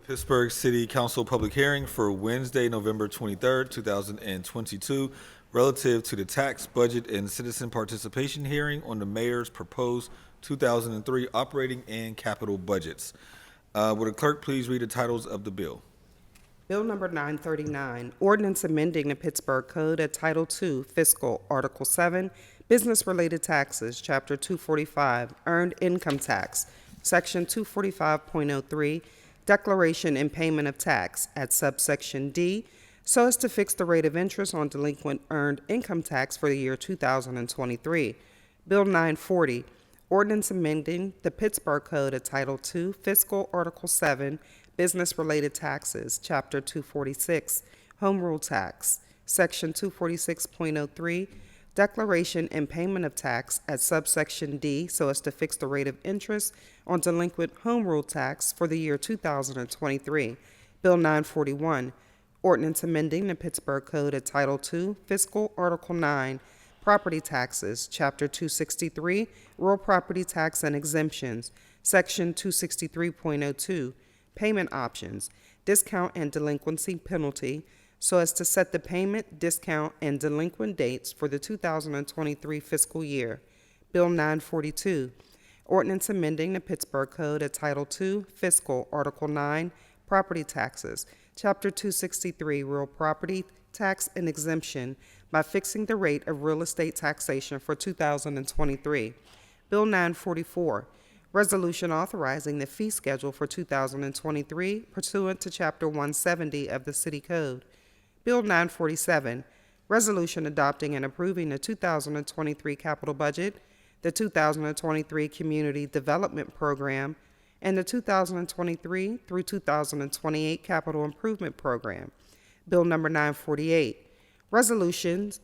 Pittsburgh City Council public hearing for Wednesday, November 23rd, 2022, relative to the tax, budget, and citizen participation hearing on the mayor's proposed 2003 operating and capital budgets. Would the clerk please read the titles of the bill? Bill number 939, ordinance amending the Pittsburgh Code at Title II, Fiscal, Article 7, Business-Related Taxes, Chapter 245, Earned Income Tax, Section 245.03, Declaration and Payment of Tax at subsection D, so as to fix the rate of interest on delinquent earned income tax for the year 2023. Bill 940, ordinance amending the Pittsburgh Code at Title II, Fiscal, Article 7, Business-Related Taxes, Chapter 246, Home Rule Tax, Section 246.03, Declaration and Payment of Tax at subsection D so as to fix the rate of interest on delinquent Home Rule Tax for the year 2023. Bill 941, ordinance amending the Pittsburgh Code at Title II, Fiscal, Article 9, Property Taxes, Chapter 263, Real Property Tax and Exemptions, Section 263.02, Payment Options, Discount and Delinquency Penalty, so as to set the payment, discount, and delinquent dates for the 2023 fiscal year. Bill 942, ordinance amending the Pittsburgh Code at Title II, Fiscal, Article 9, Property Taxes, Chapter 263, Real Property Tax and Exemption, by fixing the rate of real estate taxation for 2023. Bill 944, resolution authorizing the fee schedule for 2023 pursuant to Chapter 170 of the City Code. Bill 947, resolution adopting and approving the 2023 capital budget, the 2023 Community Development Program, and the 2023 through 2028 Capital Improvement Program. Bill number 948, resolutions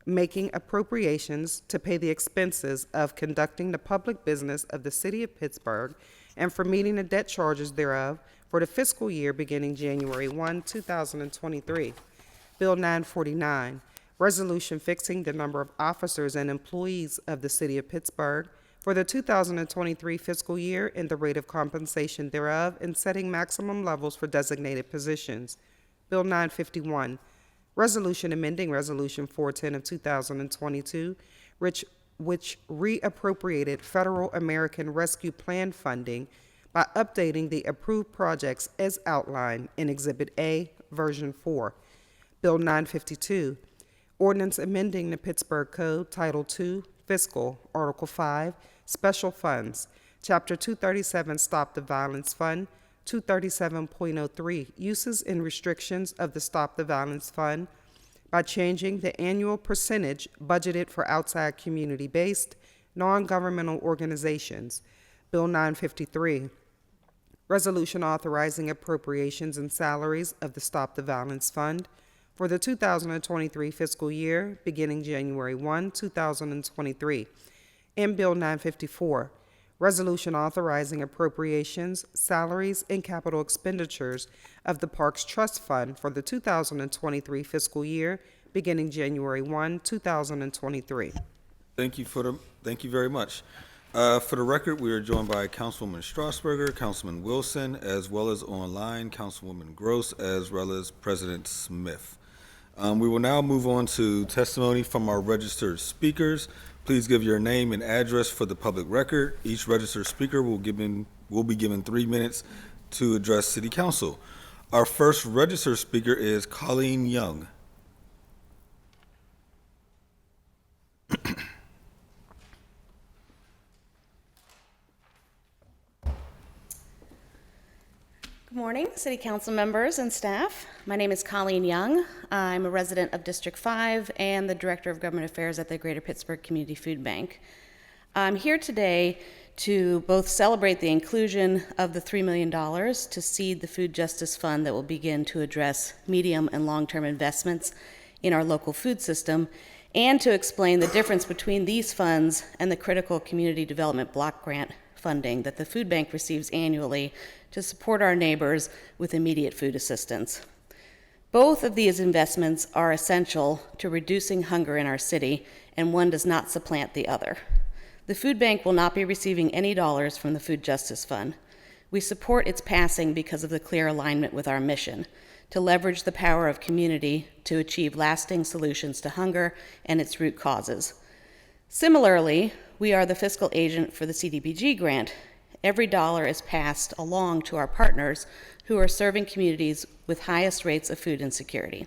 making appropriations to pay the expenses of conducting the public business of the City of Pittsburgh and for meeting the debt charges thereof for the fiscal year beginning January 1, 2023. Bill 949, resolution fixing the number of officers and employees of the City of Pittsburgh for the 2023 fiscal year and the rate of compensation thereof, and setting maximum levels for designated positions. Bill 951, resolution amending Resolution 410 of 2022, which reappropriated Federal American Rescue Plan funding by updating the approved projects as outlined in Exhibit A, Version 4. Bill 952, ordinance amending the Pittsburgh Code, Title II, Fiscal, Article 5, Special Funds, Chapter 237, Stop the Violence Fund, 237.03, Uses and Restrictions of the Stop the Violence Fund, by changing the annual percentage budgeted for outside community-based, non-governmental organizations. Bill 953, resolution authorizing appropriations and salaries of the Stop the Violence Fund for the 2023 fiscal year beginning January 1, 2023. And Bill 954, resolution authorizing appropriations, salaries, and capital expenditures of the Parks Trust Fund for the 2023 fiscal year beginning January 1, 2023. Thank you very much. For the record, we are joined by Councilwoman Strasburger, Councilman Wilson, as well as online Councilwoman Gross, as well as President Smith. We will now move on to testimony from our registered speakers. Please give your name and address for the public record. Each registered speaker will be given 3 minutes to address City Council. Our first registered speaker is Colleen Young. Good morning, City Council members and staff. My name is Colleen Young. I'm a resident of District 5 and the Director of Government Affairs at the Greater Pittsburgh Community Food Bank. I'm here today to both celebrate the inclusion of the $3 million to seed the Food Justice Fund that will begin to address medium and long-term investments in our local food system, and to explain the difference between these funds and the critical community development block grant funding that the food bank receives annually to support our neighbors with immediate food assistance. Both of these investments are essential to reducing hunger in our city, and one does not supplant the other. The food bank will not be receiving any dollars from the Food Justice Fund. We support its passing because of the clear alignment with our mission to leverage the power of community to achieve lasting solutions to hunger and its root causes. Similarly, we are the fiscal agent for the CDBG grant. Every dollar is passed along to our partners who are serving communities with highest rates of food insecurity.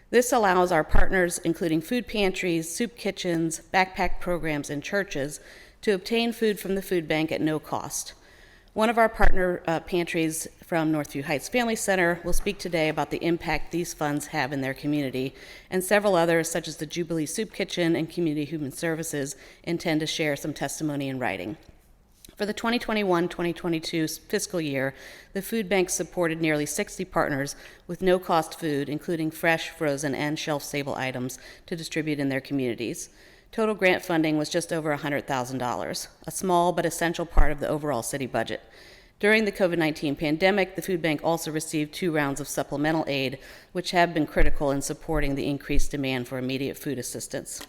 This allows our partners, including food pantries, soup kitchens, backpack programs, and churches, to obtain food from the food bank at no cost. One of our partner pantries from Northview Heights Family Center will speak today about the impact these funds have in their community, and several others, such as the Jubilee Soup Kitchen and Community Human Services, intend to share some testimony in writing. For the 2021-2022 fiscal year, the food bank supported nearly 60 partners with no-cost food, including fresh, frozen, and shelf-stable items to distribute in their communities. Total grant funding was just over $100,000, a small but essential part of the overall city budget. During the COVID-19 pandemic, the food bank also received 2 rounds of supplemental aid, which have been critical in supporting the increased demand for immediate food assistance.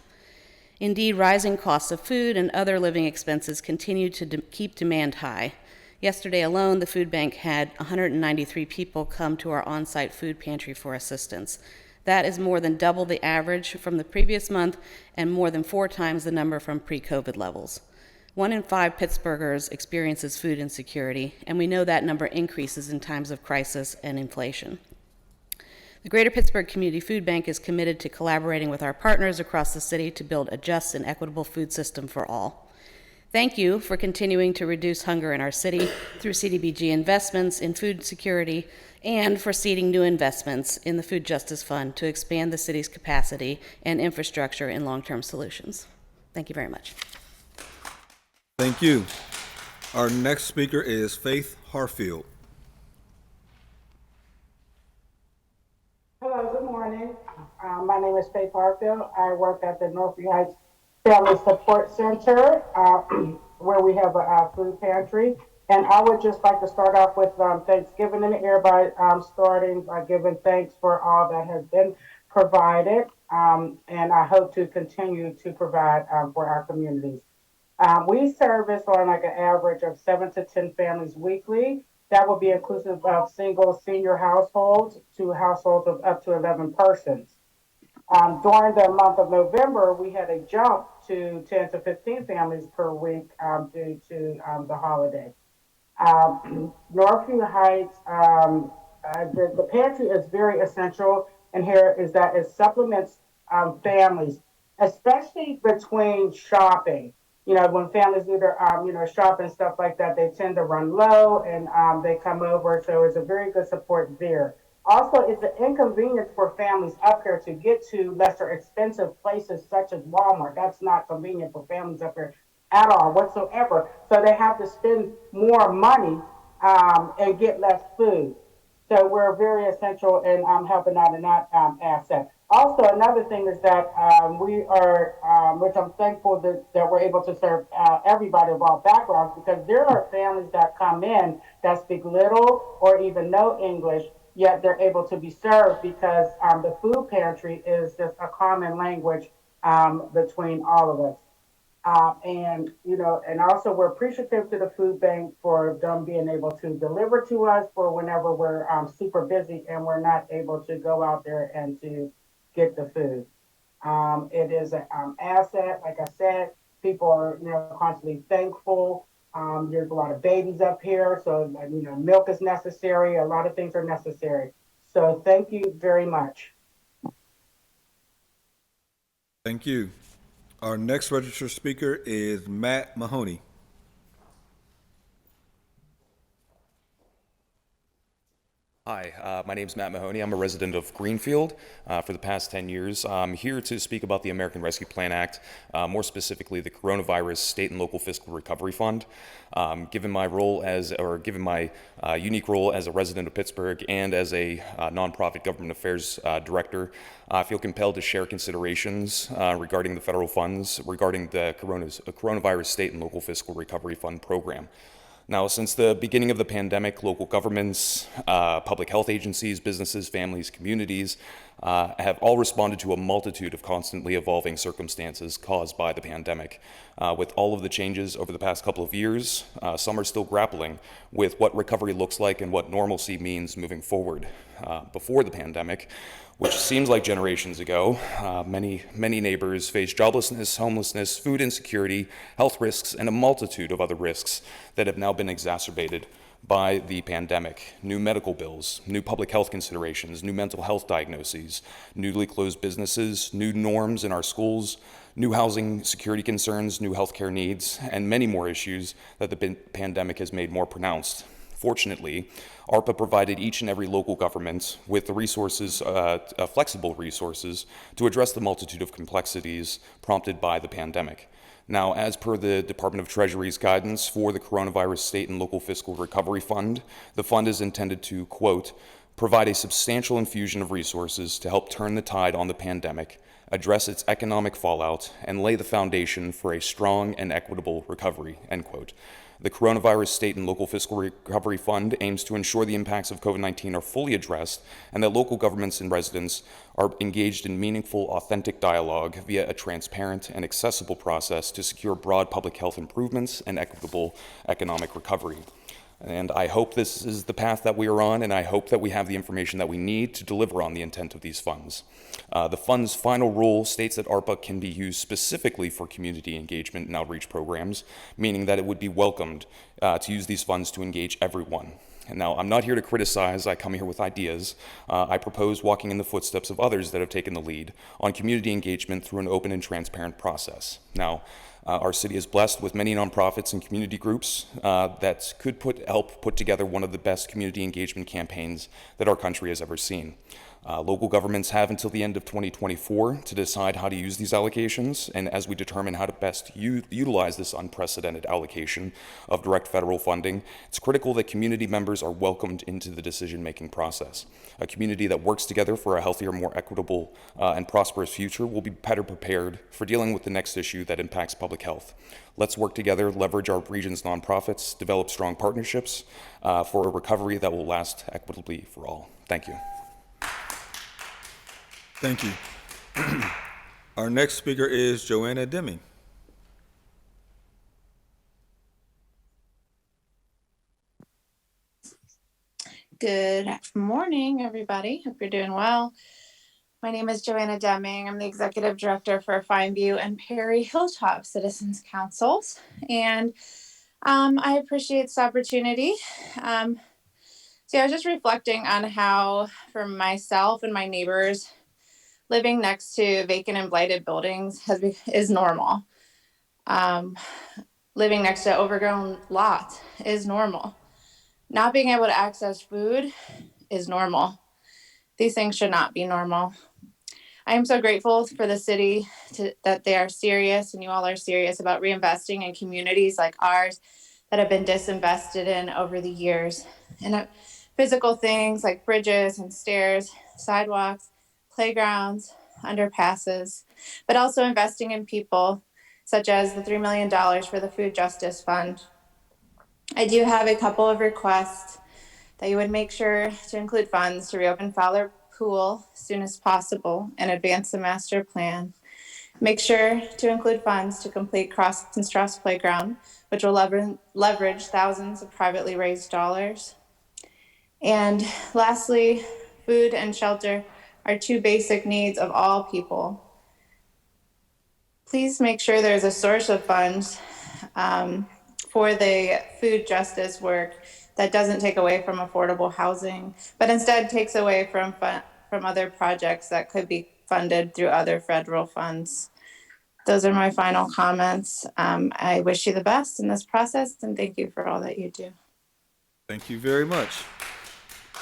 Indeed, rising costs of food and other living expenses continue to keep demand high. Yesterday alone, the food bank had 193 people come to our on-site food pantry for assistance. That is more than double the average from the previous month and more than 4 times the number from pre-COVID levels. 1 in 5 Pittsburghers experiences food insecurity, and we know that number increases in times of crisis and inflation. The Greater Pittsburgh Community Food Bank is committed to collaborating with our partners across the city to build a just and equitable food system for all. Thank you for continuing to reduce hunger in our city through CDBG investments in food security and for seeding new investments in the Food Justice Fund to expand the city's capacity and infrastructure in long-term solutions. Thank you very much. Thank you. Our next speaker is Faith Harfield. Hello, good morning. My name is Faith Harfield. I work at the Northview Heights Family Support Center, where we have a food pantry. And I would just like to start off with Thanksgiving in the air by starting by giving thanks for all that has been provided. And I hope to continue to provide for our communities. We service on like an average of 7 to 10 families weekly. That will be inclusive of single senior households to households of up to 11 persons. During the month of November, we had a jump to 10 to 15 families per week due to the holiday. Northview Heights, the pantry is very essential, and here is that it supplements families, especially between shopping. You know, when families do their, shop and stuff like that, they tend to run low and they come over. So it's a very good support there. Also, it's an inconvenience for families up here to get to lesser expensive places such as Walmart. That's not convenient for families up here at all whatsoever. So they have to spend more money and get less food. So we're very essential in helping out in that asset. Also, another thing is that we are, which I'm thankful that we're able to serve everybody of all backgrounds, because there are families that come in that speak little or even no English, yet they're able to be served because the food pantry is just a common language between all of us. And also we're appreciative to the food bank for them being able to deliver to us for whenever we're super busy and we're not able to go out there and to get the food. It is an asset. Like I said, people are constantly thankful. There's a lot of babies up here, so milk is necessary. A lot of things are necessary. So thank you very much. Thank you. Our next registered speaker is Matt Mahoney. Hi, my name is Matt Mahoney. I'm a resident of Greenfield for the past 10 years. I'm here to speak about the American Rescue Plan Act, more specifically the Coronavirus State and Local Fiscal Recovery Fund. Given my unique role as a resident of Pittsburgh and as a nonprofit government affairs director, I feel compelled to share considerations regarding the federal funds regarding the Coronavirus State and Local Fiscal Recovery Fund program. Now, since the beginning of the pandemic, local governments, public health agencies, businesses, families, communities have all responded to a multitude of constantly evolving circumstances caused by the pandemic. With all of the changes over the past couple of years, some are still grappling with what recovery looks like and what normalcy means moving forward. Before the pandemic, which seems like generations ago, many neighbors faced joblessness, homelessness, food insecurity, health risks, and a multitude of other risks that have now been exacerbated by the pandemic. New medical bills, new public health considerations, new mental health diagnoses, newly closed businesses, new norms in our schools, new housing security concerns, new healthcare needs, and many more issues that the pandemic has made more pronounced. Fortunately, ARPA provided each and every local government with the resources, flexible resources, to address the multitude of complexities prompted by the pandemic. Now, as per the Department of Treasury's guidance for the Coronavirus State and Local Fiscal Recovery Fund, the fund is intended to, quote, provide a substantial infusion of resources to help turn the tide on the pandemic, address its economic fallout, and lay the foundation for a strong and equitable recovery, end quote. The Coronavirus State and Local Fiscal Recovery Fund aims to ensure the impacts of COVID-19 are fully addressed and that local governments and residents are engaged in meaningful, authentic dialogue via a transparent and accessible process to secure broad public health improvements and equitable economic recovery. And I hope this is the path that we are on, and I hope that we have the information that we need to deliver on the intent of these funds. The fund's final rule states that ARPA can be used specifically for community engagement and outreach programs, meaning that it would be welcomed to use these funds to engage everyone. And now, I'm not here to criticize, I come here with ideas. I propose walking in the footsteps of others that have taken the lead on community engagement through an open and transparent process. Now, our city is blessed with many nonprofits and community groups that could help put together one of the best community engagement campaigns that our country has ever seen. Local governments have until the end of 2024 to decide how to use these allocations, and as we determine how to best utilize this unprecedented allocation of direct federal funding, it's critical that community members are welcomed into the decision-making process. A community that works together for a healthier, more equitable, and prosperous future will be better prepared for dealing with the next issue that impacts public health. Let's work together, leverage our region's nonprofits, develop strong partnerships for a recovery that will last equitably for all. Thank you. Thank you. Our next speaker is Joanna Deming. Good morning, everybody. Hope you're doing well. My name is Joanna Deming. I'm the Executive Director for Fineview and Perry Hilltop Citizens Councils. And I appreciate this opportunity. I was just reflecting on how, for myself and my neighbors, living next to vacant and blighted buildings is normal. Living next to overgrown lots is normal. Not being able to access food is normal. These things should not be normal. I am so grateful for the city that they are serious, and you all are serious about reinvesting in communities like ours that have been disinvested in over the years. And physical things like bridges and stairs, sidewalks, playgrounds, underpasses, but also investing in people, such as the $3 million for the Food Justice Fund. I do have a couple of requests that you would make sure to include funds to reopen Fowler Pool as soon as possible and advance the master plan. Make sure to include funds to complete Cross and Strauss Playground, which will leverage thousands of privately raised dollars. And lastly, food and shelter are two basic needs of all people. Please make sure there's a source of funds for the food justice work that doesn't take away from affordable housing, but instead takes away from other projects that could be funded through other federal funds. Those are my final comments. I wish you the best in this process, and thank you for all that you do. Thank you very much.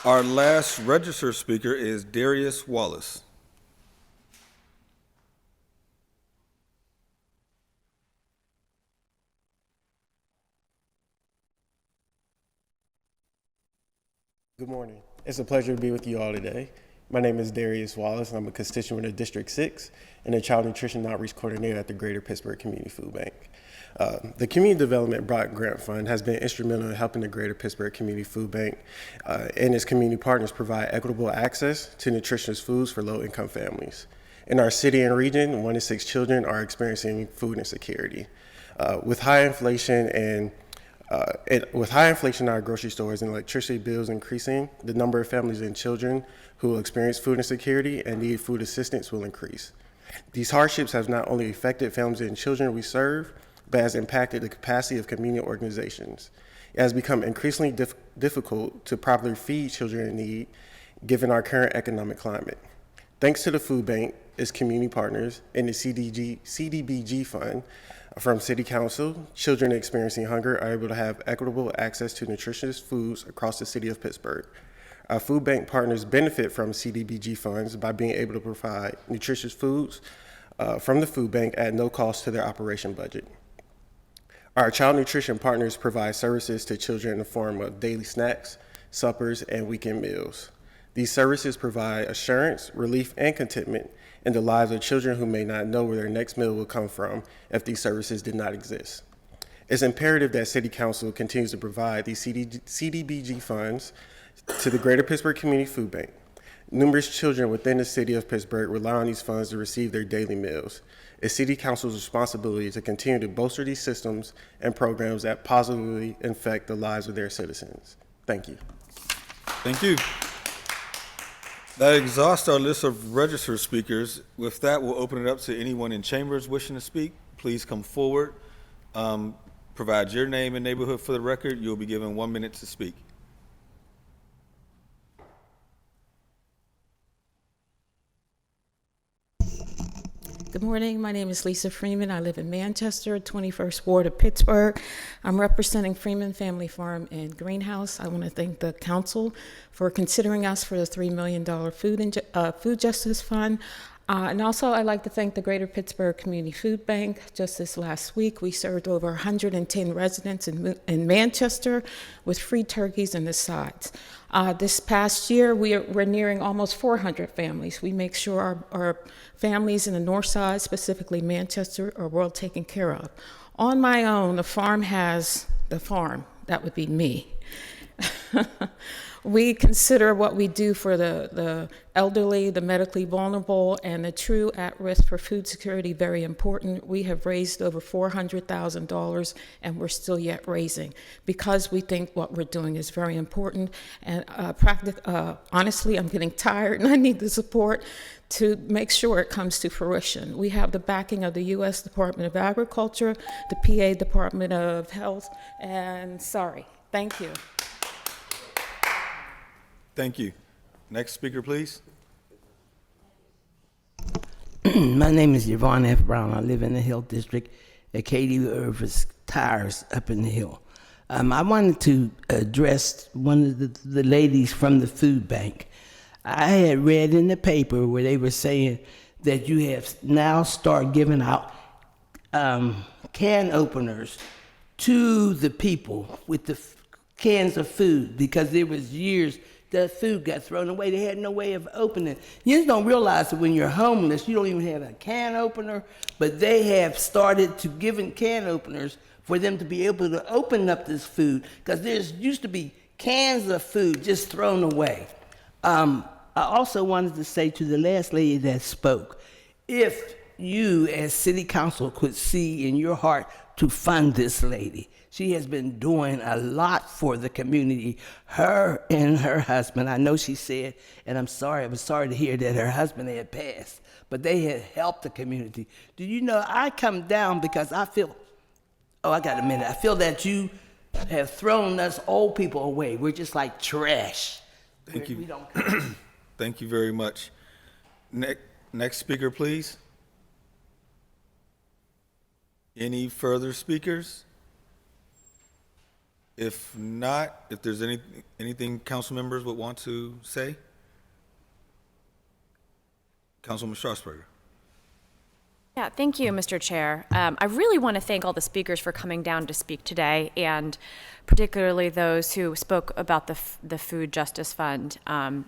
Our last registered speaker is Darius Wallace. Good morning. It's a pleasure to be with you all today. My name is Darius Wallace, and I'm a constituent of District 6 and a Child Nutrition Outreach Coordinator at the Greater Pittsburgh Community Food Bank. The Community Development Block Grant Fund has been instrumental in helping the Greater Pittsburgh Community Food Bank and its community partners provide equitable access to nutritious foods for low-income families. In our city and region, 1 in 6 children are experiencing food insecurity. With high inflation in our grocery stores and electricity bills increasing, the number of families and children who will experience food insecurity and need food assistance will increase. These hardships have not only affected families and children we serve, but has impacted the capacity of community organizations. It has become increasingly difficult to properly feed children in need, given our current economic climate. Thanks to the food bank, its community partners, and the CDBG fund from City Council, children experiencing hunger are able to have equitable access to nutritious foods across the city of Pittsburgh. Our food bank partners benefit from CDBG funds by being able to provide nutritious foods from the food bank at no cost to their operation budget. Our child nutrition partners provide services to children in the form of daily snacks, suppers, and weekend meals. These services provide assurance, relief, and contentment in the lives of children who may not know where their next meal will come from if these services did not exist. It's imperative that City Council continues to provide these CDBG funds to the Greater Pittsburgh Community Food Bank. Numerous children within the city of Pittsburgh rely on these funds to receive their daily meals. It's City Council's responsibility to continue to bolster these systems and programs that positively affect the lives of their citizens. Thank you. Thank you. That exhausts our list of registered speakers. With that, we'll open it up to anyone in chambers wishing to speak. Please come forward. Provide your name and neighborhood for the record. You'll be given 1 minute to speak. Good morning. My name is Lisa Freeman. I live in Manchester, 21st Ward of Pittsburgh. I'm representing Freeman Family Farm and Greenhouse. I want to thank the council for considering us for the $3 million food justice fund. And also, I'd like to thank the Greater Pittsburgh Community Food Bank. Just this last week, we served over 110 residents in Manchester with free turkeys and the sides. This past year, we're nearing almost 400 families. We make sure our families in the north side, specifically Manchester, are well taken care of. On my own, the farm, that would be me. We consider what we do for the elderly, the medically vulnerable, and the true at-risk for food security very important. We have raised over $400,000, and we're still yet raising because we think what we're doing is very important. And honestly, I'm getting tired, and I need the support to make sure it comes to fruition. We have the backing of the U.S. Department of Agriculture, the PA Department of Health, and thank you. Thank you. Next speaker, please. My name is Yvonne F. Brown. I live in the Hill District at Katie Irvis Tires up in the Hill. I wanted to address one of the ladies from the food bank. I had read in the paper where they were saying that you have now started giving out can openers to the people with the cans of food because there was years the food got thrown away. They had no way of opening it. You just don't realize that when you're homeless, you don't even have a can opener, but they have started to giving can openers for them to be able to open up this food because there used to be cans of food just thrown away. I also wanted to say to the last lady that spoke, if you as city council could see in your heart to fund this lady. She has been doing a lot for the community, her and her husband. I know she said, and I was sorry to hear that her husband had passed, but they had helped the community. Do you know, I come down because I feel, I got a minute. I feel that you have thrown us old people away. We're just like trash. Thank you. We don't Thank you very much. Next speaker, please. Any further speakers? If not, if there's anything council members would want to say? Councilwoman Strasburger. Yeah, thank you, Mr. Chair. I really want to thank all the speakers for coming down to speak today, and particularly those who spoke about the Food Justice Fund. I'm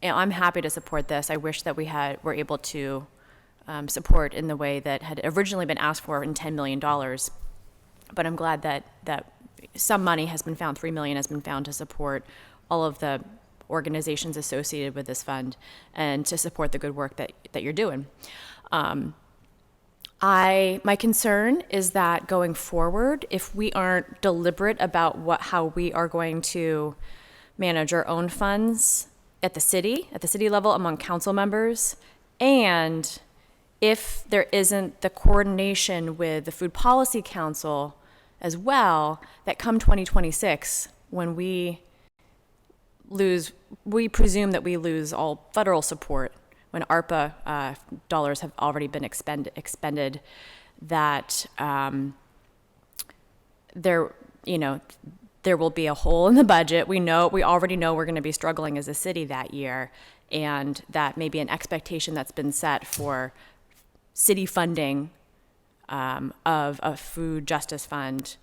happy to support this. I wish that we were able to support in the way that had originally been asked for in $10 million. But I'm glad that some money has been found, $3 million has been found to support all of the organizations associated with this fund and to support the good work that you're doing. My concern is that going forward, if we aren't deliberate about how we are going to manage our own funds at the city level among council members, and if there isn't the coordination with the Food Policy Council as well, that come 2026, when we presume that we lose all federal support, when ARPA dollars have already been expended, that there will be a hole in the budget. We already know we're going to be struggling as a city that year, and that may be an expectation that's been set for city funding of a food justice fund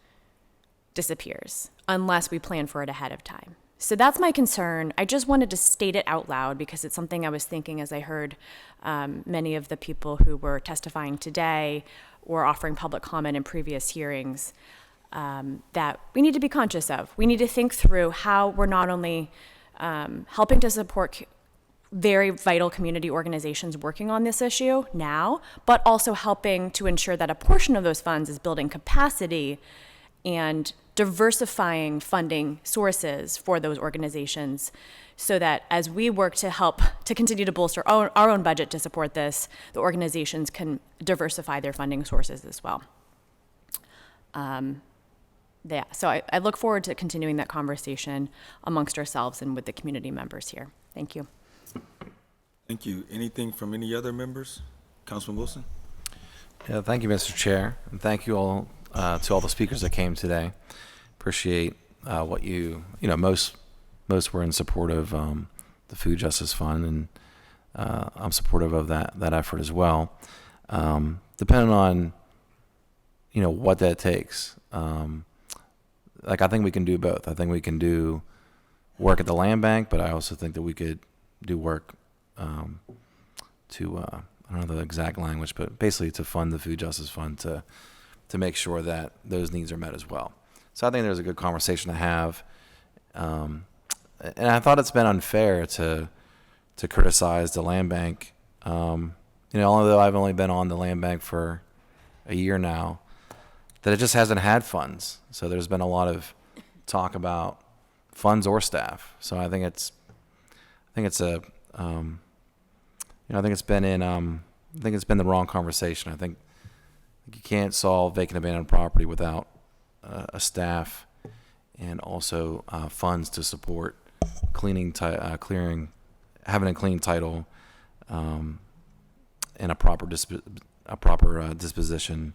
disappears unless we plan for it ahead of time. So that's my concern. I just wanted to state it out loud because it's something I was thinking as I heard many of the people who were testifying today or offering public comment in previous hearings, that we need to be conscious of. We need to think through how we're not only helping to support very vital community organizations working on this issue now, but also helping to ensure that a portion of those funds is building capacity and diversifying funding sources for those organizations, so that as we work to help to continue to bolster our own budget to support this, the organizations can diversify their funding sources as well. So I look forward to continuing that conversation amongst ourselves and with the community members here. Thank you. Thank you. Anything from any other members? Councilman Wilson? Yeah, thank you, Mr. Chair, and thank you all to all the speakers that came today. Appreciate what most were in support of the Food Justice Fund, and I'm supportive of that effort as well. Depending on what that takes, I think we can do both. I think we can do work at the land bank, but I also think that we could do work to I don't know the exact language, but basically to fund the Food Justice Fund to make sure that those needs are met as well. So I think there's a good conversation to have, and I thought it's been unfair to criticize the land bank. Although I've only been on the land bank for a year now, that it just hasn't had funds. So there's been a lot of talk about funds or staff. So I think it's been the wrong conversation. I think you can't solve vacant abandoned property without a staff and also funds to support clearing, having a clean title, and a proper disposition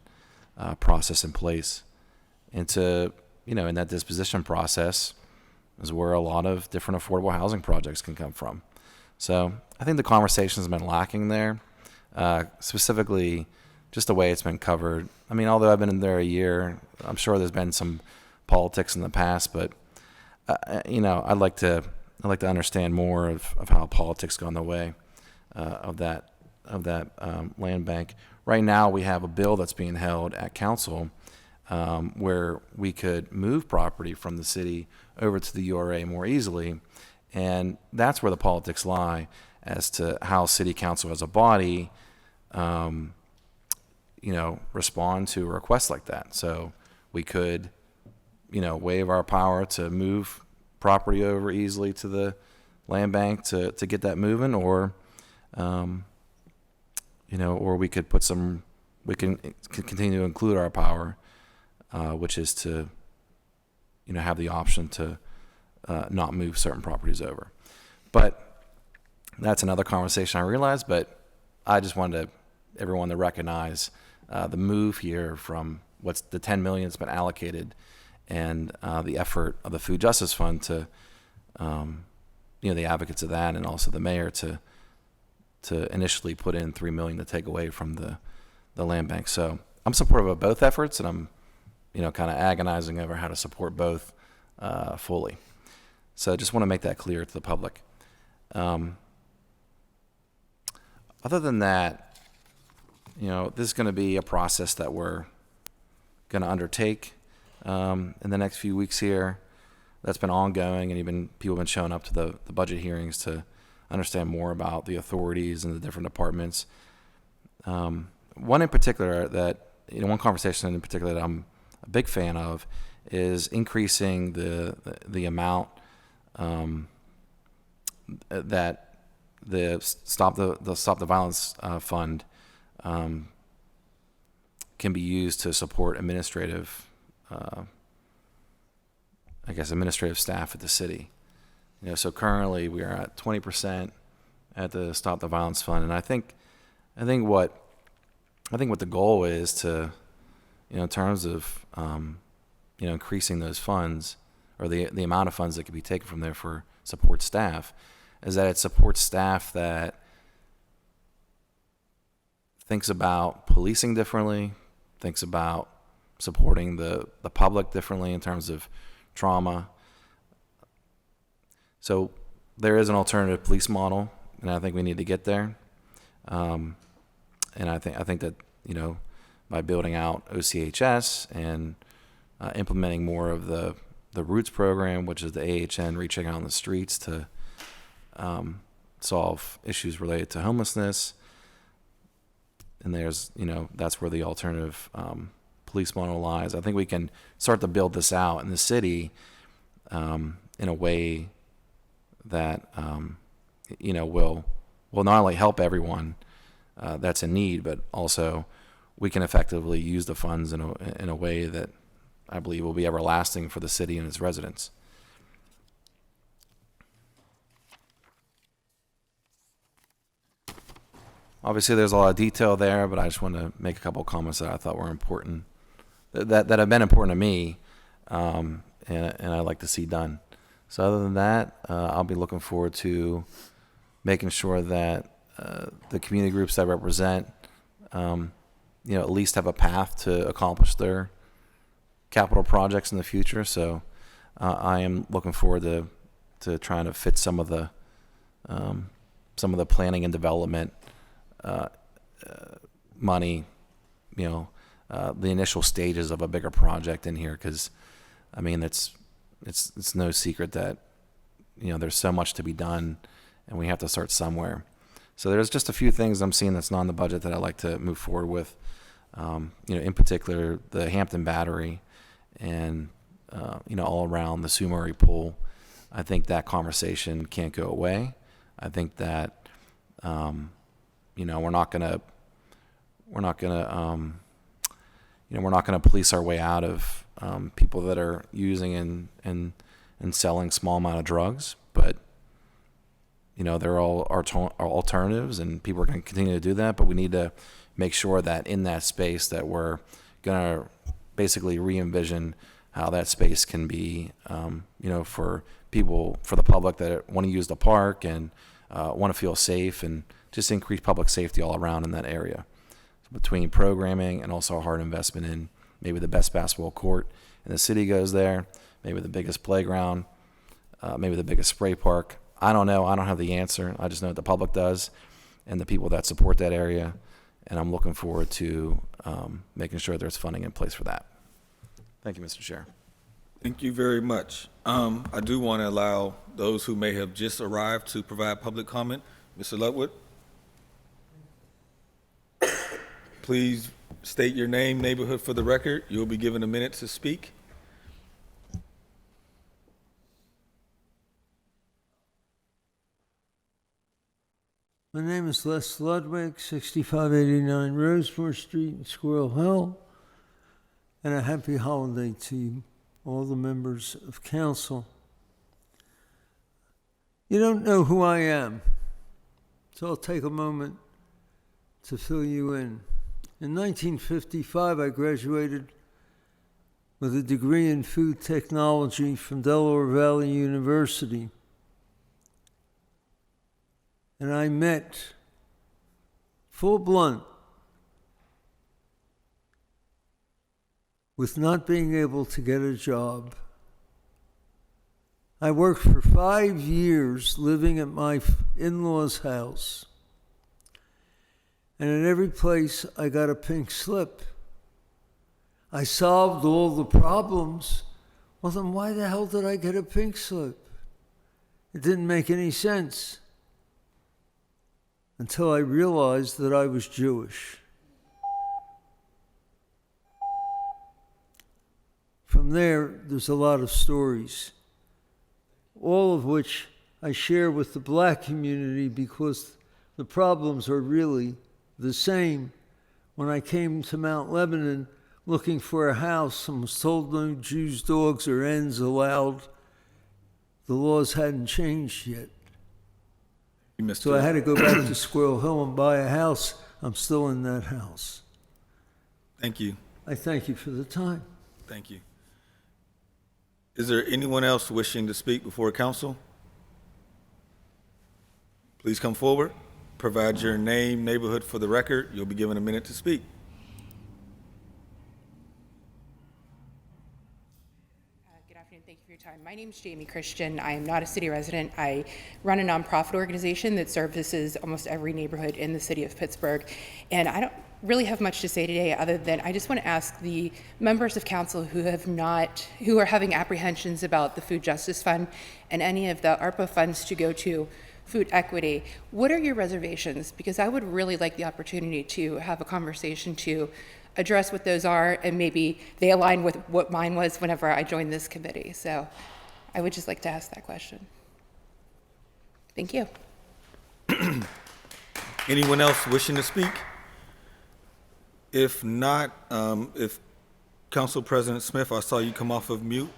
process in place. And in that disposition process is where a lot of different affordable housing projects can come from. So I think the conversation has been lacking there, specifically just the way it's been covered. I mean, although I've been in there a year, I'm sure there's been some politics in the past, but I'd like to understand more of how politics got in the way of that land bank. Right now, we have a bill that's being held at council where we could move property from the city over to the URA more easily, and that's where the politics lie as to how city council as a body respond to requests like that. So we could, waive our power to move property over easily to the land bank to get that moving, or we could we can continue to include our power, which is to, have the option to not move certain properties over. But that's another conversation, I realize, but I just wanted everyone to recognize the move here from what's the $10 million that's been allocated and the effort of the Food Justice Fund to, the advocates of that, and also the mayor to initially put in $3 million to take away from the land bank. So I'm supportive of both efforts, and I'm, kind of agonizing over how to support both fully. So I just want to make that clear to the public. Other than that, this is going to be a process that we're going to undertake in the next few weeks here. That's been ongoing, and people have been showing up to the budget hearings to understand more about the authorities and the different departments. One in particular one conversation in particular that I'm a big fan of is increasing the amount that the Stop the Violence fund can be used to support administrative staff at the city. So currently we are at 20% at the Stop the Violence fund, and I think what the goal is to, in terms of increasing those funds, or the amount of funds that can be taken from there for support staff, is that it supports staff that thinks about policing differently, thinks about supporting the public differently in terms of trauma. So there is an alternative police model, and I think we need to get there. And I think that by building out OCHS and implementing more of the Roots program, which is the AHN reaching out on the streets to solve issues related to homelessness, and that's where the alternative police model lies. I think we can start to build this out in the city in a way that will not only help everyone that's in need, but also we can effectively use the funds in a way that I believe will be everlasting for the city and its residents. Obviously, there's a lot of detail there, but I just want to make a couple of comments that I thought were important, that have been important to me, and I'd like to see done. So other than that, I'll be looking forward to making sure that the community groups that I represent, at least have a path to accomplish their capital projects in the future. So I am looking forward to trying to fit some of the planning and development money, the initial stages of a bigger project in here, because it's no secret that there's so much to be done, and we have to start somewhere. So there's just a few things I'm seeing that's not in the budget that I'd like to move forward with. In particular, the Hampton Battery and all around the Sue Murray Pool. I think that conversation can't go away. I think that we're not gonna police our way out of people that are using and selling small amount of drugs, but there are all alternatives, and people are going to continue to do that. But we need to make sure that in that space that we're going to basically re-envision how that space can be, for people, for the public that want to use the park and want to feel safe, and just increase public safety all around in that area. So between programming and also a hard investment in maybe the best basketball court in the city goes there, maybe the biggest playground, maybe the biggest spray park. I don't know. I don't have the answer. I just know what the public does and the people that support that area. And I'm looking forward to making sure there's funding in place for that. Thank you, Mr. Chair. Thank you very much. I do want to allow those who may have just arrived to provide public comment. Mr. Lutwood, please state your name, neighborhood for the record. You'll be given a minute to speak. My name is Les Ludwig, 6589 Rosemore Street in Squirrel Hill, and a happy holiday to all the members of council. You don't know who I am, so I'll take a moment to fill you in. In 1955, I graduated with a degree in food technology from Delaware Valley University. And I met, full blunt, with not being able to get a job. I worked for 5 years living at my in-laws' house. And in every place, I got a pink slip. I solved all the problems. Well, then why the hell did I get a pink slip? It didn't make any sense until I realized that I was Jewish. From there's a lot of stories, all of which I share with the black community because the problems are really the same. When I came to Mount Lebanon looking for a house and was told no Jews, dogs, or hens allowed, the laws hadn't changed yet. So I had to go back to Squirrel Hill and buy a house. I'm still in that house. Thank you. I thank you for the time. Thank you. Is there anyone else wishing to speak before council? Please come forward. Provide your name, neighborhood for the record. You'll be given a minute to speak. Good afternoon. Thank you for your time. My name is Jamie Christian. I am not a city resident. I run a nonprofit organization that services almost every neighborhood in the city of Pittsburgh. And I don't really have much to say today other than I just want to ask the members of council who are having apprehensions about the Food Justice Fund and any of the ARPA funds to go to food equity, what are your reservations? Because I would really like the opportunity to have a conversation to address what those are, and maybe they align with what mine was whenever I joined this committee. So I would just like to ask that question. Thank you. Anyone else wishing to speak? If not, if Council President Smith, I saw you come off of mute.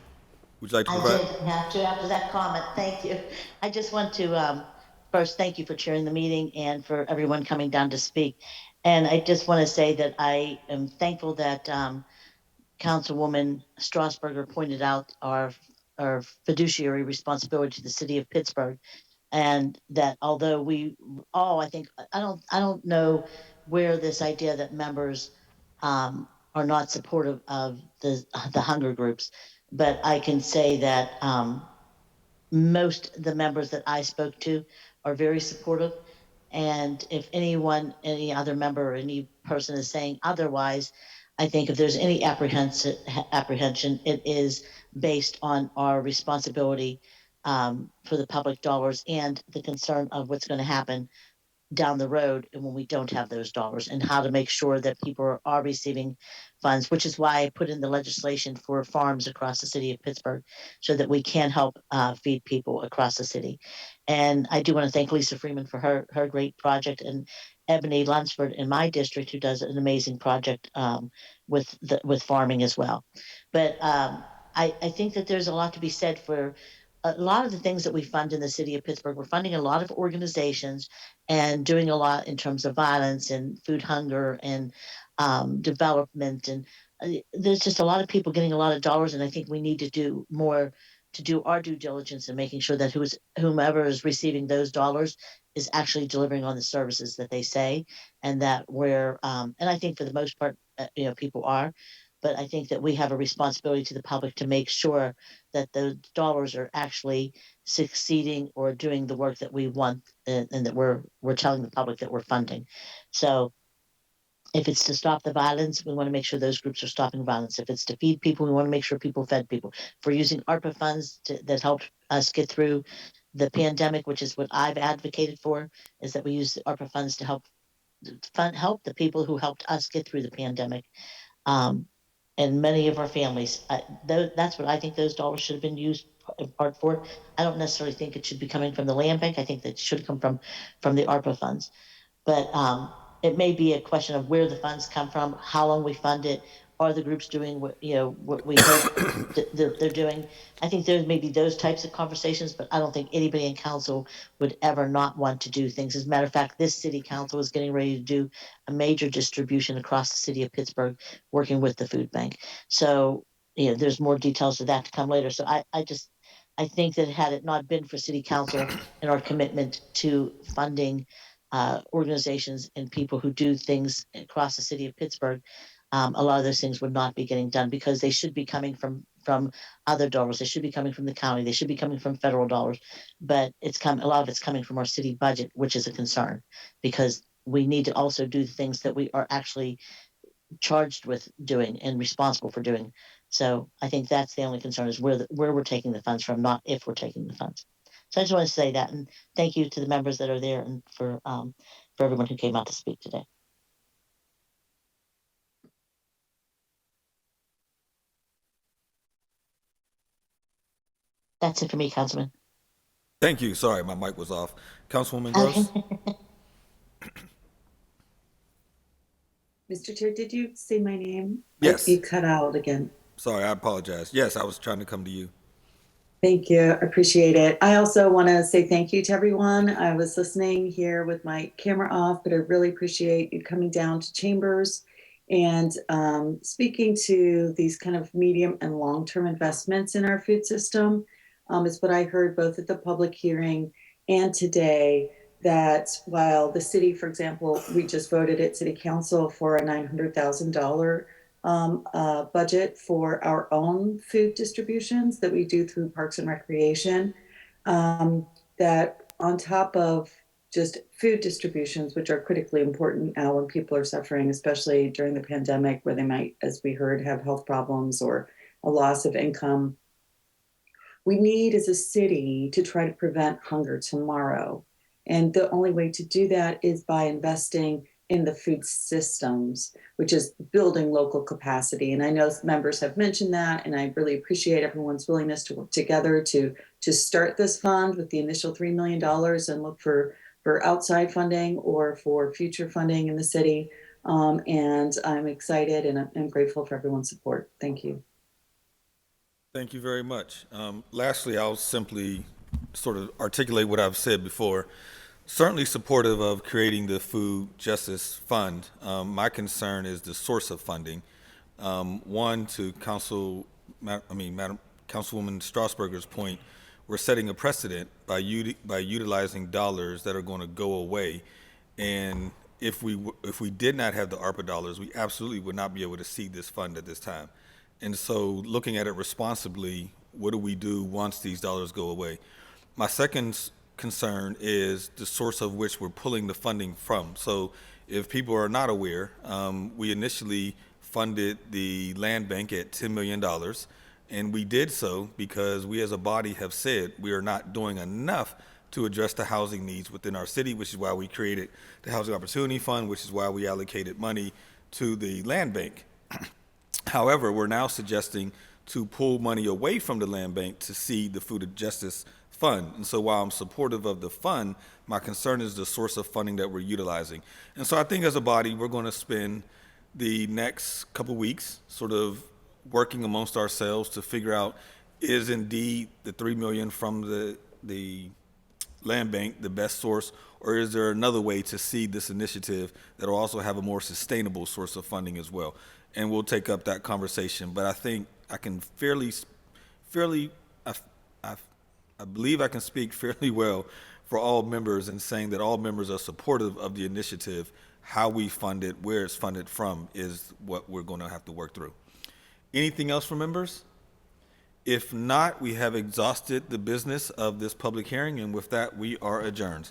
Would you like to provide? I didn't have to after that comment. Thank you. I just want to first thank you for chairing the meeting and for everyone coming down to speak. And I just want to say that I am thankful that Councilwoman Strasburger pointed out our fiduciary responsibility to the city of Pittsburgh, and that although we all, I think, I don't know where this idea that members are not supportive of the hunger groups, but I can say that most of the members that I spoke to are very supportive. And if any other member or any person is saying otherwise, I think if there's any apprehension, it is based on our responsibility for the public dollars and the concern of what's going to happen down the road and when we don't have those dollars, and how to make sure that people are receiving funds, which is why I put in the legislation for farms across the city of Pittsburgh so that we can help feed people across the city. And I do want to thank Lisa Freeman for her great project, and Ebony Lunsford in my district, who does an amazing project with farming as well. But I think that there's a lot to be said for a lot of the things that we fund in the city of Pittsburgh. We're funding a lot of organizations and doing a lot in terms of violence and food hunger and development. And there's just a lot of people getting a lot of dollars. And I think we need to do more to do our due diligence and making sure that whomever is receiving those dollars is actually delivering on the services that they say, and that and I think for the most part, people are. But I think that we have a responsibility to the public to make sure that those dollars are actually succeeding or doing the work that we want, and that we're telling the public that we're funding. So if it's to stop the violence, we want to make sure those groups are stopping violence. If it's to feed people, we want to make sure people fed people. If we're using ARPA funds that helped us get through the pandemic, which is what I've advocated for, is that we use the ARPA funds to help the people who helped us get through the pandemic. And many of our families, that's what I think those dollars should have been used in part for. I don't necessarily think it should be coming from the land bank. I think that it should come from the ARPA funds. But it may be a question of where the funds come from, how long we fund it, are the groups doing what we hope they're doing. I think there may be those types of conversations, but I don't think anybody in council would ever not want to do things. As a matter of fact, this city council is getting ready to do a major distribution across the city of Pittsburgh, working with the food bank. So there's more details of that to come later. So I think that had it not been for city council and our commitment to funding organizations and people who do things across the city of Pittsburgh, a lot of those things would not be getting done, because they should be coming from other dollars. They should be coming from the county. They should be coming from federal dollars. But a lot of it's coming from our city budget, which is a concern, because we need to also do the things that we are actually charged with doing and responsible for doing. So I think that's the only concern is where we're taking the funds from, not if we're taking the funds. So I just want to say that, and thank you to the members that are there and for everyone who came out to speak today. That's it for me, Councilman. Thank you. Sorry, my mic was off. Councilwoman Gross? Mr. Chair, did you say my name? Yes. You cut out again. Sorry, I apologize. Yes, I was trying to come to you. Thank you. Appreciate it. I also want to say thank you to everyone. I was listening here with my camera off, but I really appreciate you coming down to Chambers and speaking to these kind of medium and long-term investments in our food system. Is what I heard both at the public hearing and today, that while the city, for example, we just voted at City Council for a $900,000 budget for our own food distributions that we do through Parks and Recreation, that on top of just food distributions, which are critically important now when people are suffering, especially during the pandemic, where they might, as we heard, have health problems or a loss of income. We need as a city to try to prevent hunger tomorrow. And the only way to do that is by investing in the food systems, which is building local capacity. And I know members have mentioned that, and I really appreciate everyone's willingness to work together to start this fund with the initial $3 million and look for outside funding or for future funding in the city. And I'm excited and I'm grateful for everyone's support. Thank you. Thank you very much. Lastly, I'll simply sort of articulate what I've said before. Certainly supportive of creating the Food Justice Fund. My concern is the source of funding. One, to Madam Councilwoman Strasburger's point, we're setting a precedent by utilizing dollars that are going to go away. And if we did not have the ARPA dollars, we absolutely would not be able to seed this fund at this time. And so looking at it responsibly, what do we do once these dollars go away? My second concern is the source of which we're pulling the funding from. So if people are not aware, we initially funded the land bank at $10 million. And we did so because we as a body have said we are not doing enough to address the housing needs within our city, which is why we created the Housing Opportunity Fund, which is why we allocated money to the land bank. However, we're now suggesting to pull money away from the land bank to seed the Food Justice Fund. And so while I'm supportive of the fund, my concern is the source of funding that we're utilizing. And so I think as a body, we're going to spend the next couple weeks sort of working amongst ourselves to figure out, is indeed the $3 million from the land bank the best source, or is there another way to seed this initiative that will also have a more sustainable source of funding as well? And we'll take up that conversation. But I think I can I believe I can speak fairly well for all members in saying that all members are supportive of the initiative. How we fund it, where it's funded from, is what we're going to have to work through. Anything else from members? If not, we have exhausted the business of this public hearing, and with that, we are adjourned.